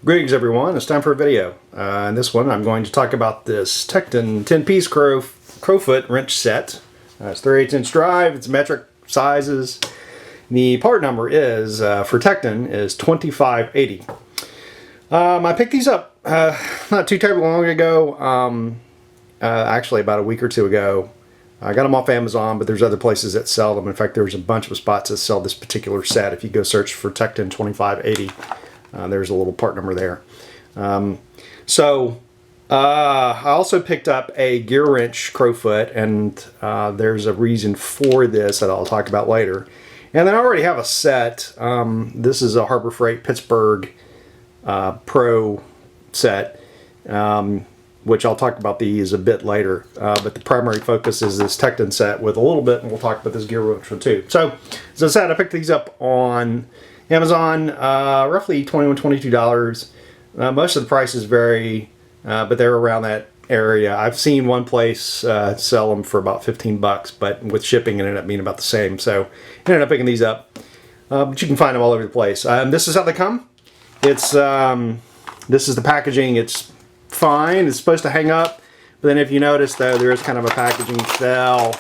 Greetings everyone, it's time for a video. In this one I'm going to talk about this Tekton 10-piece Crowfoot wrench set. It's 3/8" drive, it's metric sizes. The part number is, for Tekton, is 2580. I picked these up not too terribly long ago, actually about a week or two ago. I got them off Amazon, but there's other places that sell them. In fact, there's a bunch of spots that sell this particular set. If you go search for Tekton 2580, there's a little part number there. I also picked up a GearWrench Crowfoot, and there's a reason for this that I'll talk about later. And then I already have a set. This is a Harbor Freight Pittsburgh Pro set, which I'll talk about these a bit later. But the primary focus is this Tekton set with a little bit, and we'll talk about this GearWrench one too. So, as I said, I picked these up on Amazon, roughly $21, $22. Most of the prices vary, but they're around that area. I've seen one place sell them for about 15 bucks, but with shipping it ended up being about the same. So I ended up picking these up, but you can find them all over the place. This is how they come. It's this is the packaging. It's fine. It's supposed to hang up, but then if you notice though, there is kind of a packaging cell.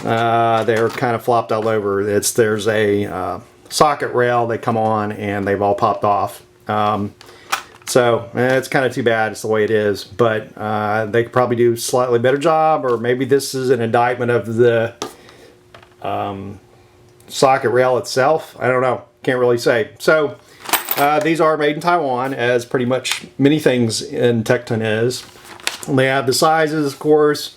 They're kind of flopped all over. There's a socket rail. They come on and they've all popped off. So it's kind of too bad. It's the way it is, but they could probably do a slightly better job, or maybe this is an indictment of the socket rail itself. I don't know. Can't really say. So these are made in Taiwan, as pretty much many things in Tekton is. They have the sizes, of course.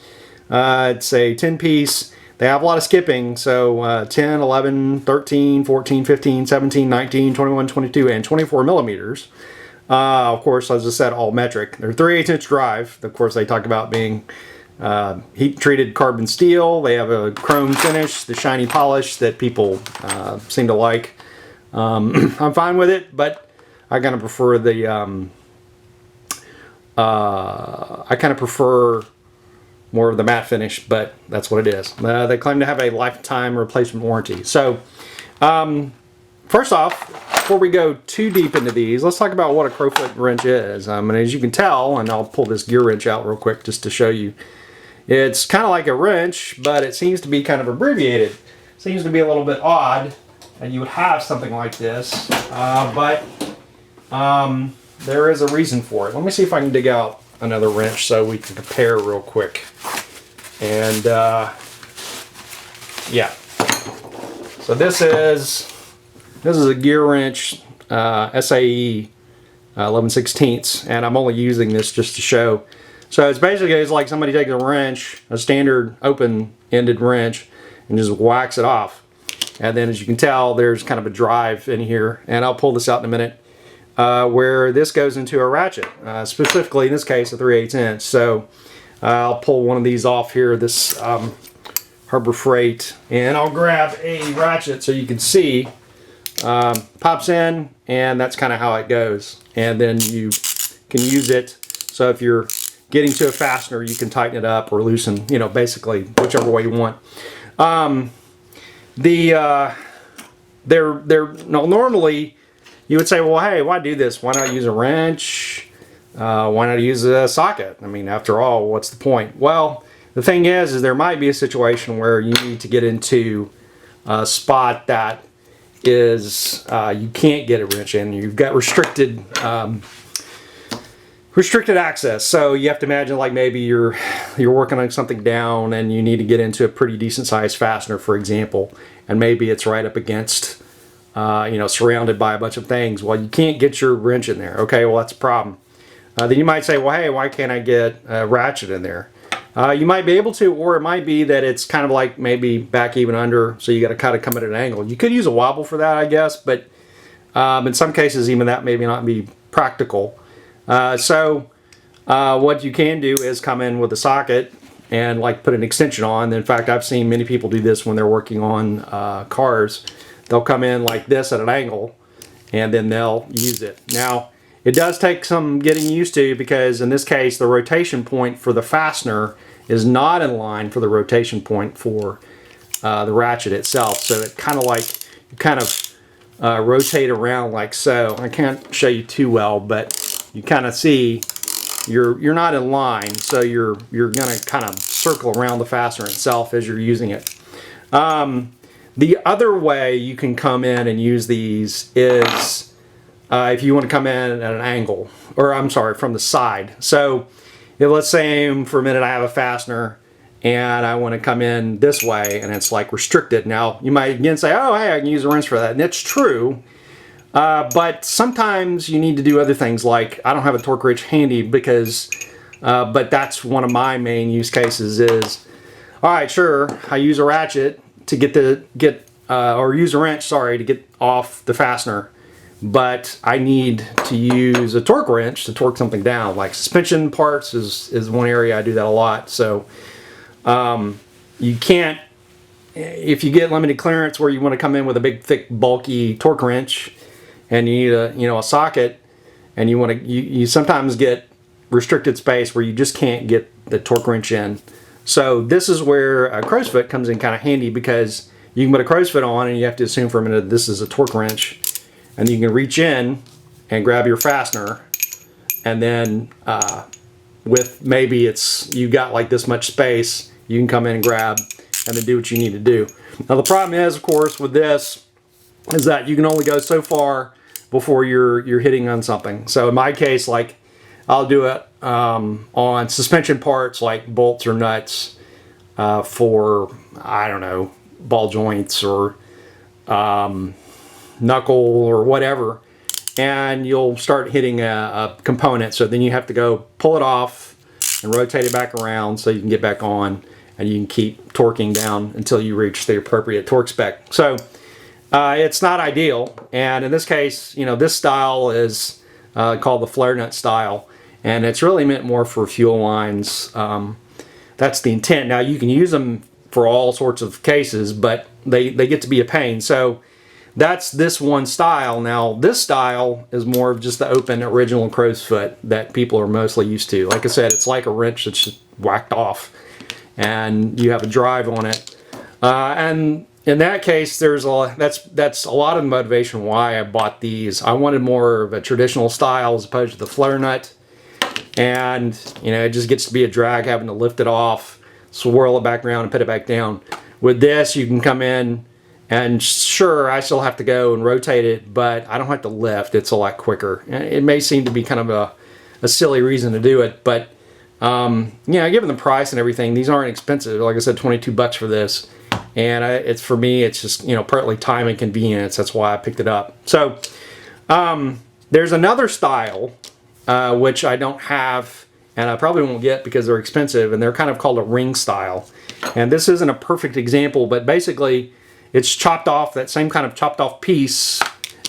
It's a 10-piece. They have a lot of skipping, so 10, 11, 13, 14, 15, 17, 19, 21, 22, and 24 millimeters. Of course, as I said, all metric. They're 3/8" drive. Of course, they talk about being heat-treated carbon steel. They have a chrome finish, the shiny polish that people seem to like. I'm fine with it, but I kind of prefer the more of the matte finish, but that's what it is. They claim to have a lifetime replacement warranty. So, first off, before we go too deep into these, let's talk about what a Crowfoot wrench is. And as you can tell, and I'll pull this GearWrench out real quick just to show you, it's kind of like a wrench, but it seems to be kind of abbreviated. Seems to be a little bit odd, and you would have something like this, but there is a reason for it. Let me see if I can dig out another wrench so we can compare real quick. And yeah, so this is a GearWrench SAE 11/16, and I'm only using this just to show. So it's like somebody takes a wrench, a standard open-ended wrench, and just whacks it off. And then, as you can tell, there's kind of a drive in here, and I'll pull this out in a minute, where this goes into a ratchet, specifically in this case a 3/8". So I'll pull one of these off here, this Harbor Freight, and I'll grab a ratchet so you can see. Pops in, and that's kind of how it goes. And then you can use it, so if you're getting to a fastener, you can tighten it up or loosen, you know, basically whichever way you want. Normally you would say, well, hey, why do this? Why not use a wrench? Why not use a socket? I mean, after all, what's the point? Well, the thing is there might be a situation where you need to get into a spot that is you can't get a wrench in. You've got restricted access. So you have to imagine, like, maybe you're working on something down and you need to get into a pretty decent sized fastener, for example, and maybe it's right up against you know, surrounded by a bunch of things. Well, you can't get your wrench in there. Okay, well, that's a problem. Then you might say, well, hey, why can't I get a ratchet in there? You might be able to, or it might be that it's kind of like maybe back even under, so you got to kind of come at an angle. You could use a wobble for that, I guess, but in some cases even that may not be practical. What you can do is come in with a socket and like put an extension on. In fact, I've seen many people do this when they're working on cars. They'll come in like this at an angle, and then they'll use it. Now, it does take some getting used to, because in this case the rotation point for the fastener is not in line for the rotation point for the ratchet itself. So it kind of rotate around like so. I can't show you too well, but you kind of see you're not in line, so you're gonna kind of circle around the fastener itself as you're using it. The other way you can come in and use these is if you want to come in at an angle, or I'm sorry, from the side. So if, let's say for a minute I have a fastener and I want to come in this way and it's like restricted. Now you might again say, oh hey, I can use a wrench for that, and it's true. But sometimes you need to do other things, like I don't have a torque wrench handy because, but that's one of my main use cases is, all right, sure, I use a ratchet to or use a wrench, sorry, to get off the fastener, but I need to use a torque wrench to torque something down. Like suspension parts is one area I do that a lot. So you can't, if you get limited clearance where you want to come in with a big, thick, bulky torque wrench, and you need a socket, and you sometimes get restricted space where you just can't get the torque wrench in. So this is where a crow's foot comes in kind of handy, because you can put a crow's foot on and you have to assume for a minute this is a torque wrench, and you can reach in and grab your fastener, and then with maybe you got like this much space, you can come in and grab and then do what you need to do. Now the problem is, of course, with this is that you can only go so far before you're hitting on something. So in my case, like I'll do it on suspension parts like bolts or nuts for, I don't know, ball joints or knuckle or whatever, and you'll start hitting a component. So then you have to go pull it off and rotate it back around so you can get back on, and you can keep torquing down until you reach the appropriate torque spec. So it's not ideal, and in this case, this style is called the flare nut style, and it's really meant more for fuel lines. That's the intent. Now you can use them for all sorts of cases, but they get to be a pain. So that's this one style. Now this style is more of just the open original crow's foot that people are mostly used to. Like I said, it's like a wrench that's just whacked off, and you have a drive on it, and in that case, that's a lot of the motivation why I bought these. I wanted more of a traditional style as opposed to the flare nut, and it just gets to be a drag having to lift it off, swirl it back around, and put it back down. With this, you can come in, and sure, I still have to go and rotate it, but I don't have to lift. It's a lot quicker. It may seem to be kind of a silly reason to do it, but given the price and everything, these aren't expensive. Like I said, $22 for this. And for me, it's just, partly time and convenience. That's why I picked it up. So there's another style, which I don't have, and I probably won't get because they're expensive, and they're kind of called a ring style. And this isn't a perfect example, but basically it's chopped off, that same kind of chopped off piece,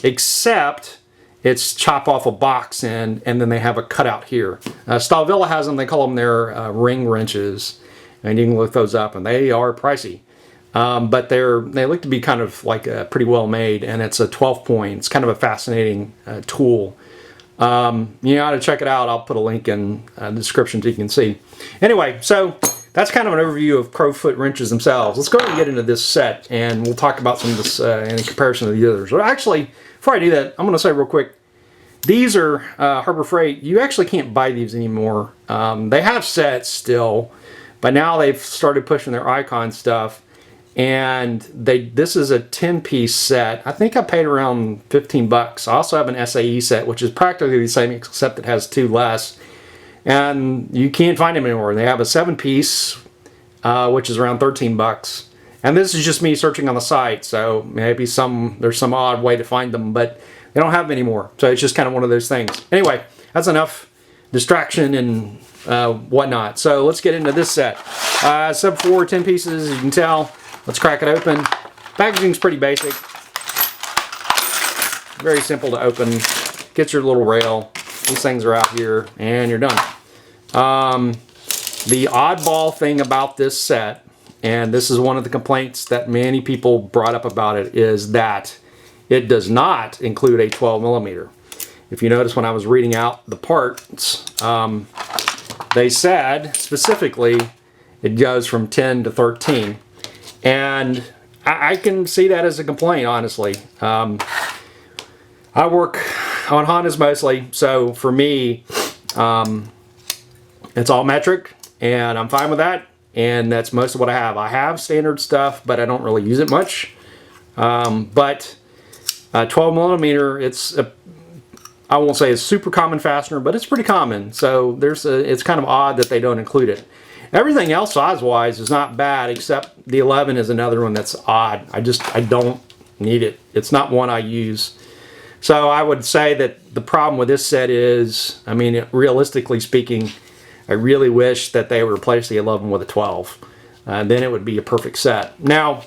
except it's chop off a box and then they have a cutout here. Stavilla has them, they call them their ring wrenches, and you can look those up, and they are pricey. But they look to be kind of like pretty well made, and it's a 12 point. It's kind of a fascinating tool. You ought to check it out. I'll put a link in the description so you can see. Anyway, so that's kind of an overview of Crowfoot wrenches themselves. Let's go ahead and get into this set, and we'll talk about some of this in comparison to the others. Well, actually, before I do that, I'm going to say real quick, these are Harbor Freight. You actually can't buy these anymore. They have sets still, but now they've started pushing their Icon stuff. And this is a 10-piece set. I think I paid around 15 bucks. I also have an SAE set, which is practically the same except it has 2 less. And you can't find them anymore. They have a 7-piece, which is around 13 bucks. And this is just me searching on the site, so maybe there's some odd way to find them, but they don't have them anymore. So it's just kind of one of those things. Anyway, that's enough distraction and whatnot. So let's get into this set. Sub 4, 10 pieces, you can tell. Let's crack it open. Packaging's pretty basic. Very simple to open. Get your little rail. These things are out here, and you're done. The oddball thing about this set, and this is one of the complaints that many people brought up about it, is that it does not include a 12 millimeter. If you notice when I was reading out the parts, they said specifically it goes from 10 to 13. And I can see that as a complaint, honestly. I work on Hondas mostly, so for me, it's all metric, and I'm fine with that, and that's most of what I have. I have standard stuff, but I don't really use it much. But 12 millimeter, I won't say it's super common fastener, but it's pretty common. So it's kind of odd that they don't include it. Everything else size-wise is not bad, except the 11 is another one that's odd. I don't need it. It's not one I use. So I would say that the problem with this set is, I mean, realistically speaking, I really wish that they would replace the 11 with a 12. Then it would be a perfect set. Now,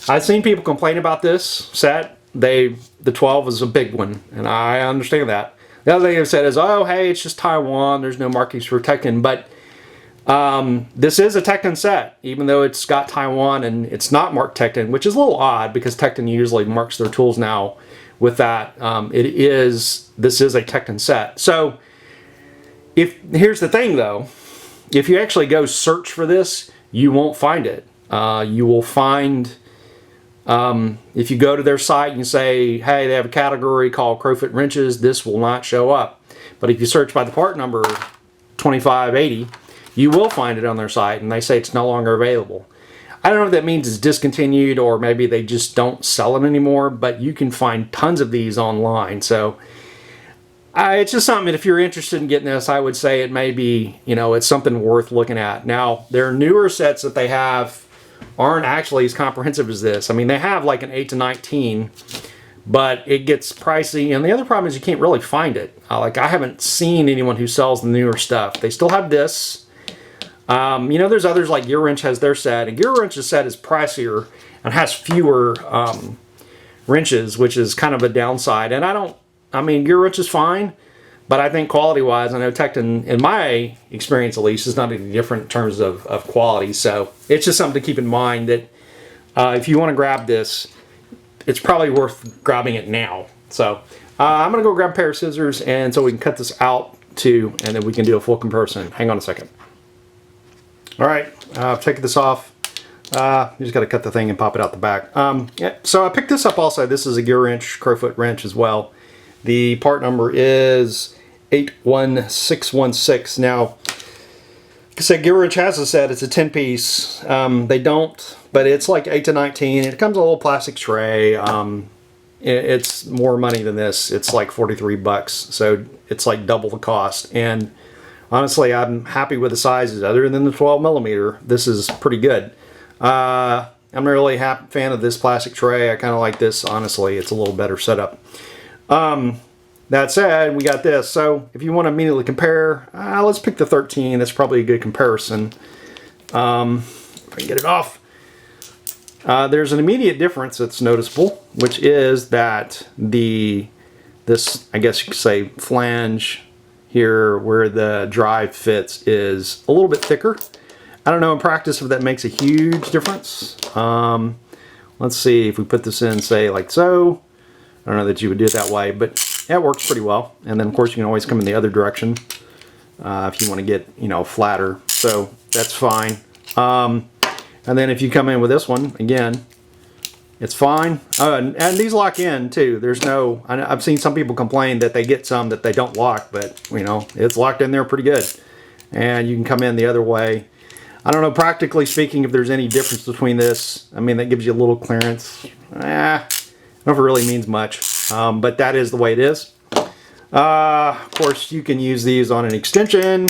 I've seen people complain about this set. The 12 is a big one, and I understand that. The other thing they've said is, oh, hey, it's just Taiwan. There's no markings for Tekton. But this is a Tekton set, even though it's got Taiwan and it's not marked Tekton, which is a little odd because Tekton usually marks their tools now with that. This is a Tekton set. So here's the thing though, if you actually go search for this, you won't find it. You will find, if you go to their site and you say, hey, they have a category called Crowfoot Wrenches, this will not show up. But if you search by the part number 2580, you will find it on their site, and they say it's no longer available. I don't know if that means it's discontinued or maybe they just don't sell it anymore, but you can find tons of these online. So it's just something that if you're interested in getting this, I would say it may be, it's something worth looking at. Now, their newer sets that they have aren't actually as comprehensive as this. I mean, they have like an 8 to 19, but it gets pricey. And the other problem is you can't really find it. Like, I haven't seen anyone who sells the newer stuff. They still have this. There's others like GearWrench has their set, and GearWrench's set is pricier and has fewer wrenches, which is kind of a downside. And GearWrench is fine, but I think quality-wise, I know Tekton, in my experience at least, is not any different in terms of quality. So it's just something to keep in mind that if you want to grab this, it's probably worth grabbing it now. So I'm going to go grab a pair of scissors, and so we can cut this out too, and then we can do a full comparison. Hang on a second. All right, I've taken this off. You just got to cut the thing and pop it out the back. Yeah, so I picked this up also. This is a GearWrench, Crowfoot Wrench as well. The part number is 81616. Now, like I said, GearWrench has a set. It's a 10-piece. They don't, but it's like 8 to 19. It comes in a little plastic tray. It's more money than this. It's like 43 bucks, so it's like double the cost. And honestly, I'm happy with the sizes. Other than the 12 millimeter, this is pretty good. I'm not really a fan of this plastic tray. I kind of like this, honestly. It's a little better setup. That said, we got this. So if you want to immediately compare, let's pick the 13. That's probably a good comparison. If I can get it off. There's an immediate difference that's noticeable, which is that this, I guess you could say, flange here where the drive fits is a little bit thicker. I don't know in practice if that makes a huge difference. Let's see if we put this in, say like so. I don't know that you would do it that way, but it works pretty well. And then of course you can always come in the other direction if you want to get, flatter. So that's fine. And then if you come in with this one, again, it's fine. And these lock in too. I've seen some people complain that they get some that they don't lock, but it's locked in there pretty good. And you can come in the other way. I don't know, practically speaking, if there's any difference between this. I mean, that gives you a little clearance. I don't know if it really means much, but that is the way it is. Of course, you can use these on an extension.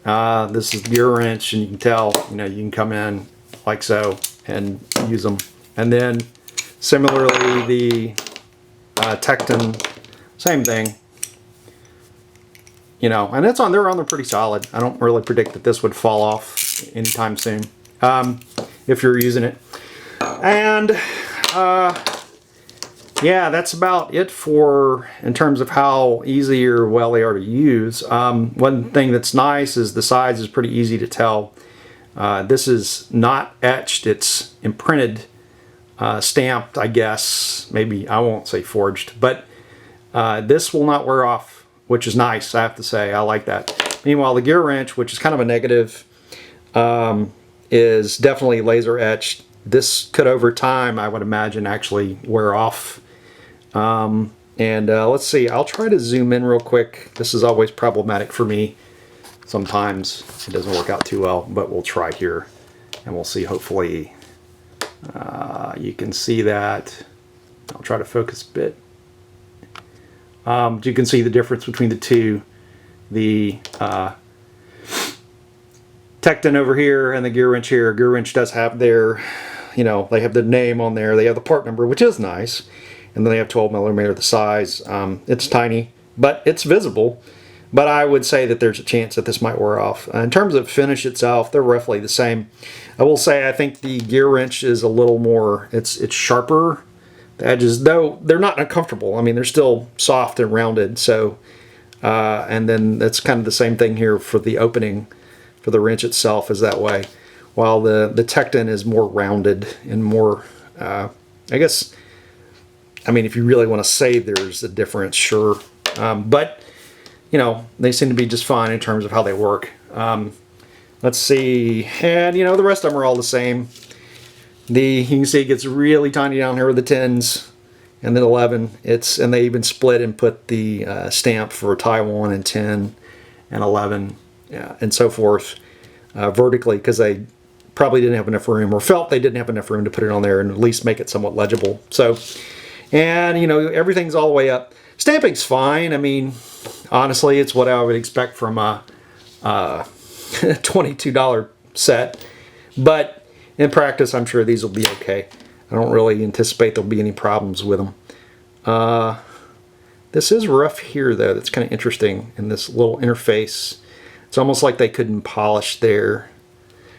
This is GearWrench, and you can tell, you can come in like so and use them. And then similarly, the Tekton, same thing. And they're on there pretty solid. I don't really predict that this would fall off anytime soon if you're using it. And yeah, that's about it in terms of how easy or well they are to use. One thing that's nice is the size is pretty easy to tell. This is not etched, it's imprinted, stamped, I guess. Maybe, I won't say forged, but this will not wear off, which is nice, I have to say. I like that. Meanwhile, the GearWrench, which is kind of a negative, is definitely laser etched. This could, over time, I would imagine, actually wear off. And And let's see, I'll try to zoom in real quick. This is always problematic for me. Sometimes it doesn't work out too well, but we'll try here. And we'll see, hopefully you can see that. I'll try to focus a bit. You can see the difference between the two. The Tekton over here and the GearWrench here. GearWrench does have their, you know, they have the name on there. They have the part number, which is nice. And then they have 12mm the size. It's tiny, but it's visible. But I would say that there's a chance that this might wear off. In terms of finish itself, they're roughly the same. I will say I think the GearWrench is a little more, it's sharper. The edges, though they're not uncomfortable. I mean, they're still soft and rounded. So, and then that's kind of the same thing here for the opening for the wrench itself is that way. While the Tekton is more rounded and more, I guess, I mean, if you really want to say there's a difference, sure. But, you know, they seem to be just fine in terms of how they work. Let's see, and you know, the rest of them are all the same. You can see it gets really tiny down here with the 10s and then 11. And they even split and put the stamp for Taiwan and 10 and 11 and so forth vertically, because they probably didn't have enough room, or felt they didn't have enough room to put it on there and at least make it somewhat legible. So, and you know, everything's all the way up. Stamping's fine. I mean, honestly, it's what I would expect from a $22 set. But in practice, I'm sure these will be okay. I don't really anticipate there'll be any problems with them. This is rough here, though. That's kind of interesting in this little interface. It's almost like they couldn't polish there.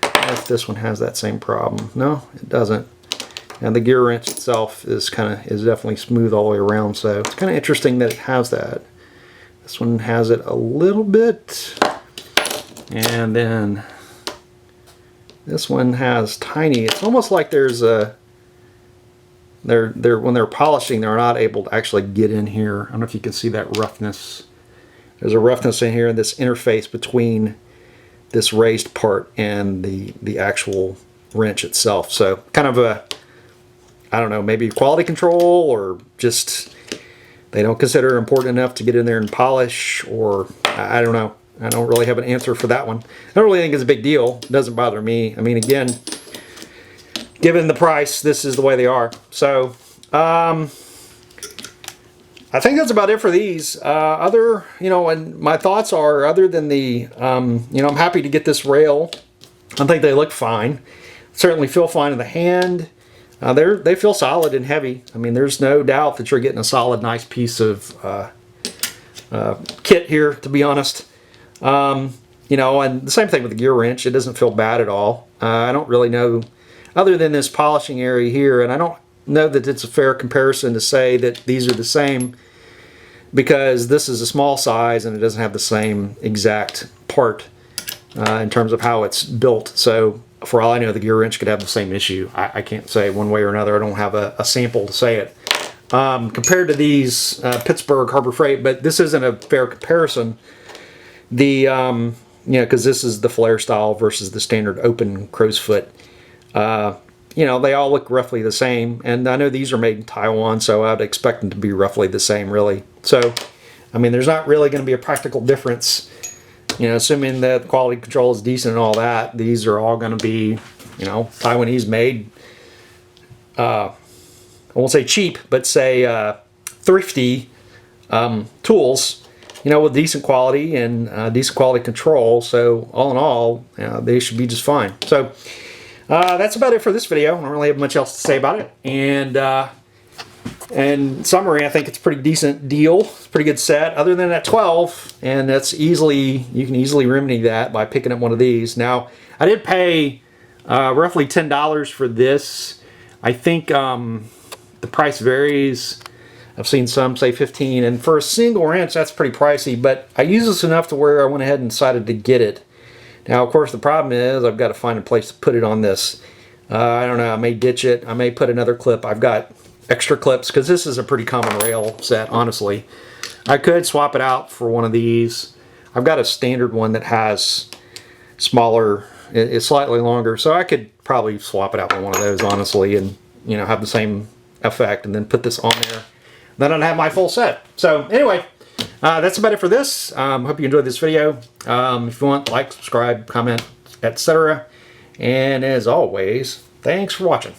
I don't know if this one has that same problem. No, it doesn't. And the GearWrench itself is definitely smooth all the way around, so it's kind of interesting that it has that. This one has it a little bit, and then this one has tiny. It's almost like there's a when they're polishing, they're not able to actually get in here. I don't know if you can see that roughness. There's a roughness in here in this interface between this raised part and the actual wrench itself. So kind of a, I don't know, maybe quality control, or just they don't consider it important enough to get in there and polish, or I don't know. I don't really have an answer for that one. I don't really think it's a big deal. It doesn't bother me. I mean, again, given the price, this is the way they are. So, I think that's about it for these. And my thoughts are, other than the, I'm happy to get this rail. I think they look fine. Certainly feel fine in the hand. They feel solid and heavy. I mean, there's no doubt that you're getting a solid, nice piece of kit here, to be honest. And the same thing with the GearWrench. It doesn't feel bad at all. I don't really know, other than this polishing area here, and I don't know that it's a fair comparison to say that these are the same, because this is a small size and it doesn't have the same exact part in terms of how it's built. So for all I know, the GearWrench could have the same issue. I can't say one way or another. I don't have a sample to say it. Compared to these Pittsburgh Harbor Freight, but this isn't a fair comparison. Because this is the flare style versus the standard open crow's foot. They all look roughly the same, and I know these are made in Taiwan, so I'd expect them to be roughly the same, really. So, I mean, there's not really going to be a practical difference. Assuming that quality control is decent and all that, these are all going to be, Taiwanese made. I won't say cheap, but say thrifty tools. With decent quality and decent quality control. So all in all, they should be just fine. So that's about it for this video. I don't really have much else to say about it. And in summary, I think it's a pretty decent deal. It's a pretty good set. Other than that 12, and you can easily remedy that by picking up one of these. Now, I did pay roughly $10 for this. I think the price varies. I've seen some say 15, and for a single wrench, that's pretty pricey, but I use this enough to where I went ahead and decided to get it. Now, of course, the problem is I've got to find a place to put it on this. I don't know, I may ditch it. I may put another clip. I've got extra clips, because this is a pretty common rail set, honestly. I could swap it out for one of these. I've got a standard one that has smaller, it's slightly longer, so I could probably swap it out with one of those, honestly, and have the same effect, and then put this on there. then I'd have my full set. So anyway, that's about it for this. Hope you enjoyed this video. If you want, like, subscribe, comment, etc. And as always, thanks for watching.